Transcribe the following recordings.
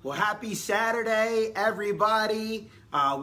Well, happy Saturday, everybody.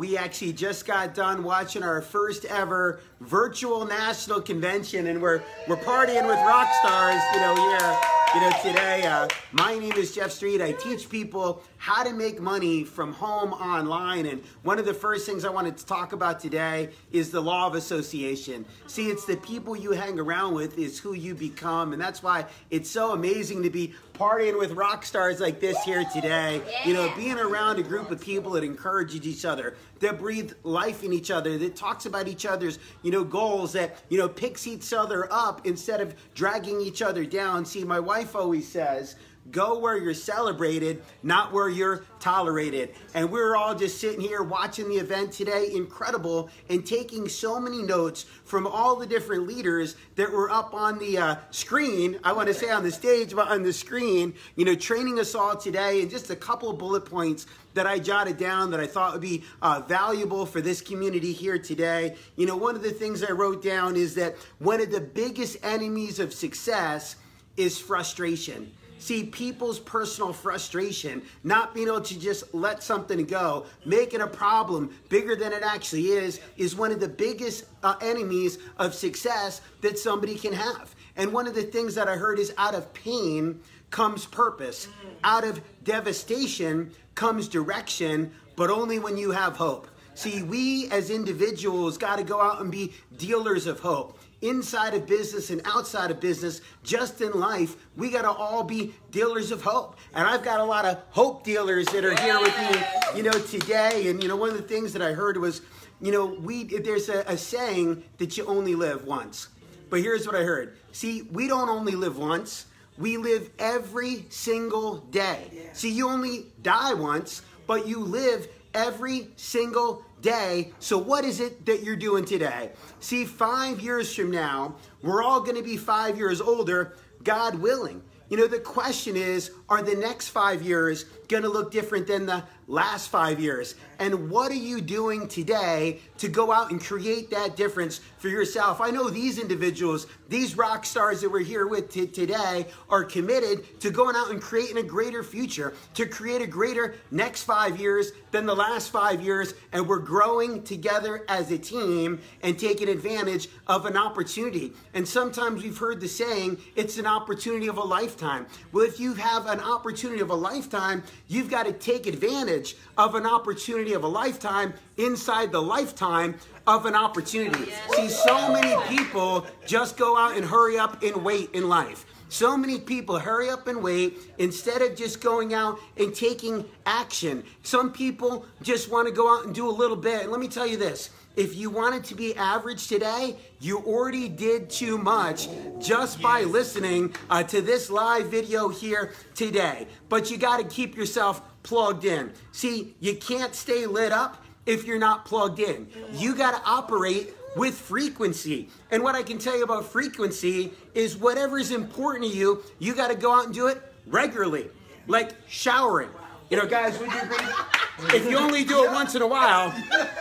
We actually just got done watching our first ever virtual national convention, and we're partying with Rockstars, here, today. My name is Jeff Street. I teach people how to make money from home online, and one of the first things I wanted to talk about today is the law of association. See, it's the people you hang around with is who you become, and that's why it's so amazing to be partying with rock stars like this here today. Being around a group of people that encourages each other, that breathe life in each other, that talks about each other's, goals, that, picks each other up instead of dragging each other down. See, my wife always says, go where you're celebrated, not where you're tolerated. And we're all just sitting here watching the event today, incredible, and taking so many notes from all the different leaders that were up on the screen. I want to say on the stage, but on the screen, training us all today. And just a couple of bullet points that I jotted down that I thought would be valuable for this community here today. One of the things I wrote down is that one of the biggest enemies of success is frustration. See, people's personal frustration, not being able to just let something go, making a problem bigger than it actually is one of the biggest enemies of success that somebody can have. And one of the things that I heard is out of pain comes purpose. Out of devastation comes direction, but only when you have hope. See, we as individuals got to go out and be dealers of hope. Inside of business and outside of business, just in life, we got to all be dealers of hope. And I've got a lot of hope dealers that are here with me, today. And, one of the things that I heard was, there's a saying that you only live once. But here's what I heard. See, we don't only live once. We live every single day. Yeah. See, you only die once, but you live every single day. So what is it that you're doing today? See, 5 years from now, we're all going to be 5 years older, God willing. The question is, are the next 5 years going to look different than the last 5 years? And what are you doing today to go out and create that difference for yourself? I know these individuals, these rock stars that we're here with today are committed to going out and creating a greater future, to create a greater next 5 years than the last 5 years. And we're growing together as a team and taking advantage of an opportunity. And sometimes we've heard the saying, it's an opportunity of a lifetime. Well, if you have an opportunity of a lifetime, you've got to take advantage of an opportunity of a lifetime inside the lifetime of an opportunity. See, so many people just go out and hurry up and wait in life. So many people hurry up and wait instead of just going out and taking action. Some people just want to go out and do a little bit. And let me tell you this. If you wanted to be average today, you already did too much just by listening to this live video here today. But you got to keep yourself plugged in. See, you can't stay lit up if you're not plugged in. You got to operate with frequency. And what I can tell you about frequency is whatever is important to you, you got to go out and do it regularly, like showering. Guys, would you agree? If you only do it once in a while,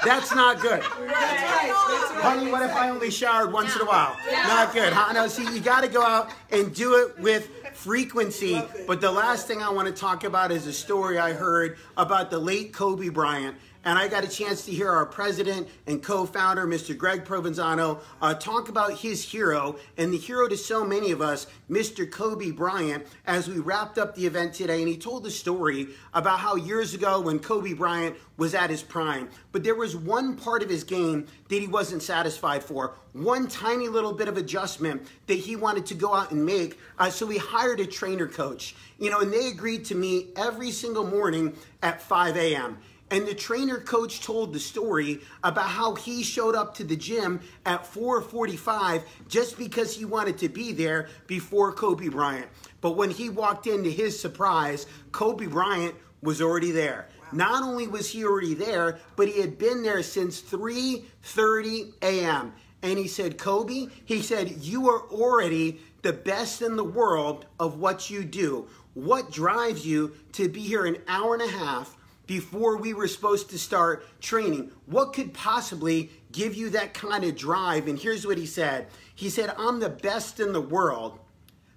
that's not good. Honey, what if I only showered once in a while? Not good. No, see, you got to go out and do it with frequency. But the last thing I want to talk about is a story I heard about the late Kobe Bryant. And I got a chance to hear our president and co-founder, Mr. Greg Provenzano, talk about his hero and the hero to so many of us, Mr. Kobe Bryant, as we wrapped up the event today. And he told the story about how years ago when Kobe Bryant was at his prime, but there was one part of his game that he wasn't satisfied for, one tiny little bit of adjustment that he wanted to go out and make. So he hired a trainer coach, and they agreed to meet every single morning at 5 a.m. And the trainer coach told the story about how he showed up to the gym at 4:45 just because he wanted to be there before Kobe Bryant. But when he walked in, to his surprise, Kobe Bryant was already there. Not only was he already there, but he had been there since 3:30 a.m. And he said, Kobe, he said, you are already the best in the world of what you do. What drives you to be here an hour and a half before we were supposed to start training? What could possibly give you that kind of drive? And here's what he said. He said, I'm the best in the world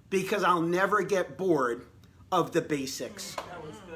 because I'll never get bored of the basics.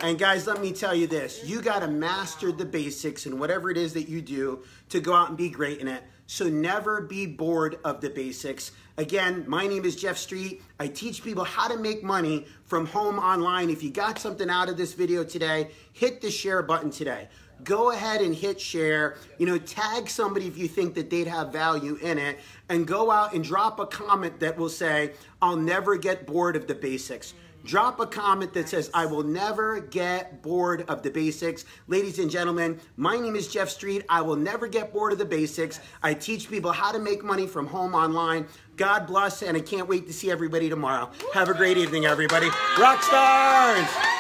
And guys, let me tell you this. You got to master the basics in whatever it is that you do to go out and be great in it. So never be bored of the basics. Again, my name is Jeff Street. I teach people how to make money from home online. If you got something out of this video today, hit the share button today. Go ahead and hit share. You know, tag somebody if you think that they'd have value in it. And go out and drop a comment that will say, I'll never get bored of the basics. Drop a comment that says, I will never get bored of the basics. Ladies and gentlemen, my name is Jeff Street. I will never get bored of the basics. I teach people how to make money from home online. God bless, and I can't wait to see everybody tomorrow. Have a great evening, everybody. Rockstars!